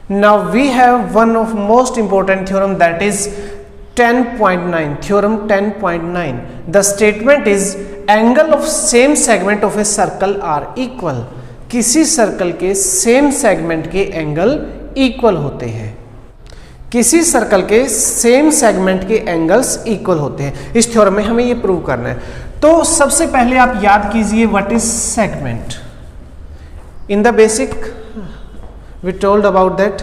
Now we have one of most important theorem, that is 10.9, theorem 10.9. The statement is angle of same segment of a circle are equal. किसी circle के same segment के angle equal होते हैं, किसी circle के same segment के angles equal होते हैं। इस थ्योरम में हमें ये प्रूव करना है। तो सबसे पहले आप याद कीजिए what is segment. In the basic we told about that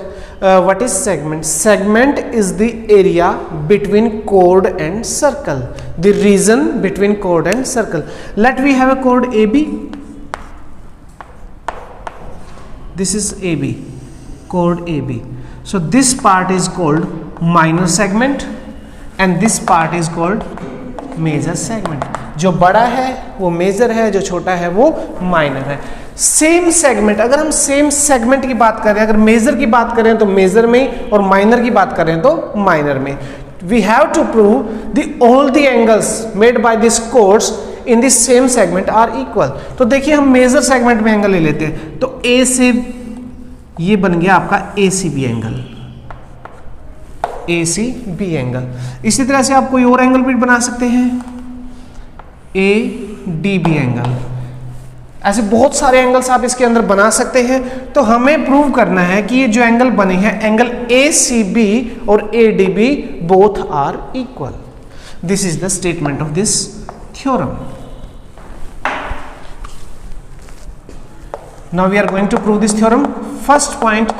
what is segment. Segment is the area between chord and circle, the region between chord and circle. Let we have a chord AB. This is AB, chord AB. So this part is called minor segment and this part is called major segment. जो बड़ा है वो major है, जो छोटा है वो minor है। सेम सेगमेंट, अगर हम सेम सेगमेंट की बात करें, अगर मेजर की बात करें तो मेजर में और माइनर की बात करें तो माइनर में। We have to prove the all the angles made by this course in this same segment are equal. तो देखिए हम मेजर सेगमेंट में एंगल ले लेते हैं, तो ए से ये बन गया आपका ए सी बी एंगल, ए सी बी एंगल। इसी तरह से आप कोई और एंगल भी बना सकते हैं, ए डी बी एंगल। ऐसे बहुत सारे एंगल्स आप इसके अंदर बना सकते हैं। तो हमें प्रूव करना है कि ये जो एंगल बने हैं, एंगल ए सी बी और A D B both are equal. This is the statement of this theorem. Now we are going to prove this theorem. First point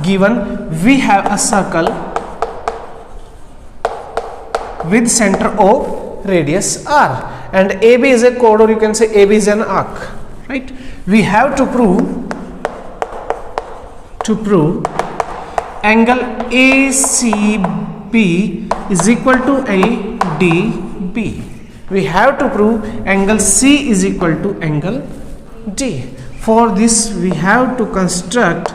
given, we have a circle with center O, radius R, and AB is a chord, or you can say AB is an arc, right? We have to prove angle ACB is equal to ADB. We have to prove angle C is equal to angle D. For this we have to construct,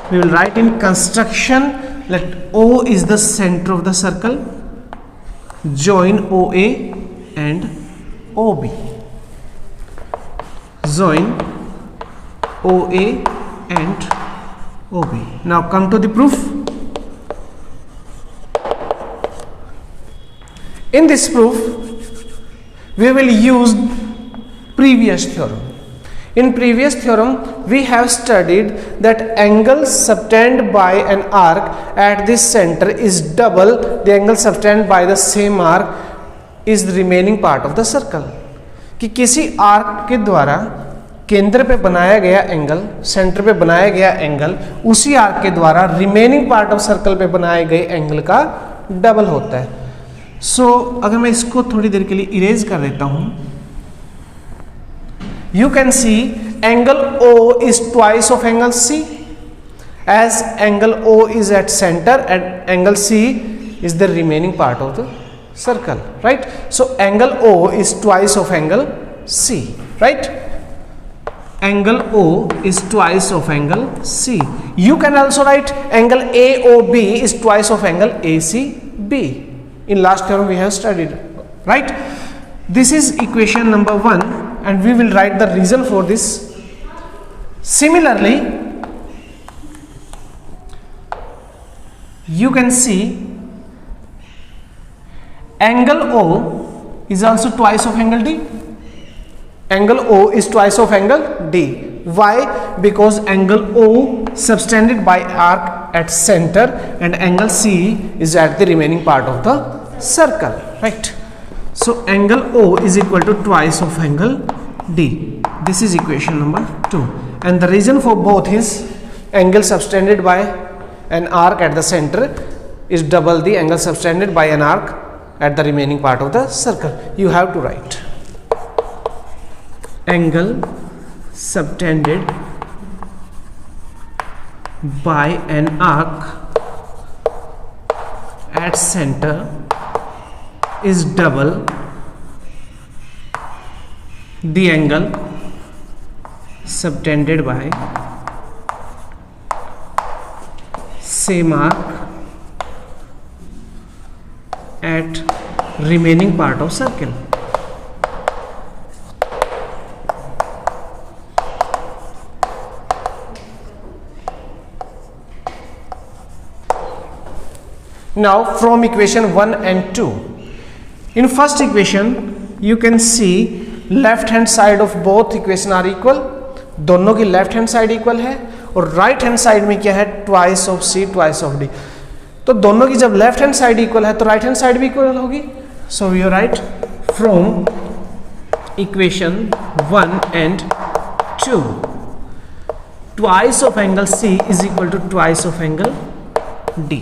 we will write in construction, let O is the center of the circle, join OA and OB, join OA and OB. Now come to the proof. In this proof we will use previous theorem. In previous theorem we have studied that angle subtended by an arc at this center is double the angle subtended by the same arc is the remaining part of the circle. कि किसी arc के द्वारा केंद्र पे बनाया गया angle, centre पे बनाया गया एंगल उसी आर्क के द्वारा रिमेनिंग पार्ट ऑफ सर्कल पे बनाए गए एंगल का डबल होता है। सो अगर मैं इसको थोड़ी देर के लिए इरेज कर देता हूं, you can see angle O is twice of angle C, as angle O is at center and angle C is the remaining part of the circle, right? So angle O is twice of angle C, right? Angle O is twice of angle C. You can also write angle AOB is twice of angle ACB. In last theorem we have studied, right? This is equation number 1 and we will write the reason for this. Similarly, you can see angle O is also twice of angle D. Angle O is twice of angle D. Why? Because angle O subtended by arc at center and angle C is at the remaining part of the circle, right? So angle O is equal to twice of angle D. This is equation number 2, and the reason for both is angle subtended by an arc at the center is double the angle subtended by an arc at the remaining part of the circle. You have to write angle subtended by an arc at center is double the angle subtended by same arc at remaining part of circle. Now from equation 1 and 2, in first equation you can see left hand side of both equation are equal, दोनों की left hand side equal है, और right hand side में क्या है, twice of C twice of D. तो दोनों की जब लेफ्ट हैंड साइड इक्वल है तो राइट हैंड साइड भी इक्वल होगी. So we write from equation 1 and 2 twice of angle C is equal to twice of angle D.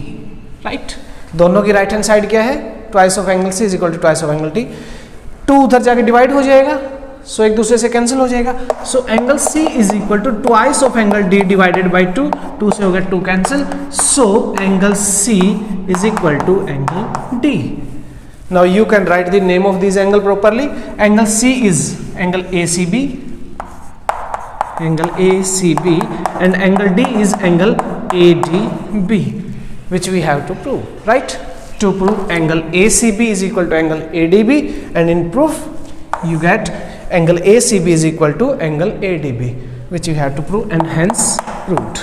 Right, दोनों की राइट हैंड साइड क्या है, twice of angle C is equal to twice of angle D. 2 उधर जाके divide हो जाएगा, सो एक दूसरे से कैंसिल हो जाएगा. So angle C is equal to twice of angle D divided by 2. 2 से हो गया 2 cancel. So angle C is equal to angle D. Now you can write the name of this angle properly. Angle C is angle ACB, angle ACB, and angle D is angle ADB, which we have to prove, right? To prove angle ACB is equal to angle ADB, and in proof you get angle ACB is equal to angle ADB, which you have to prove, and hence proved.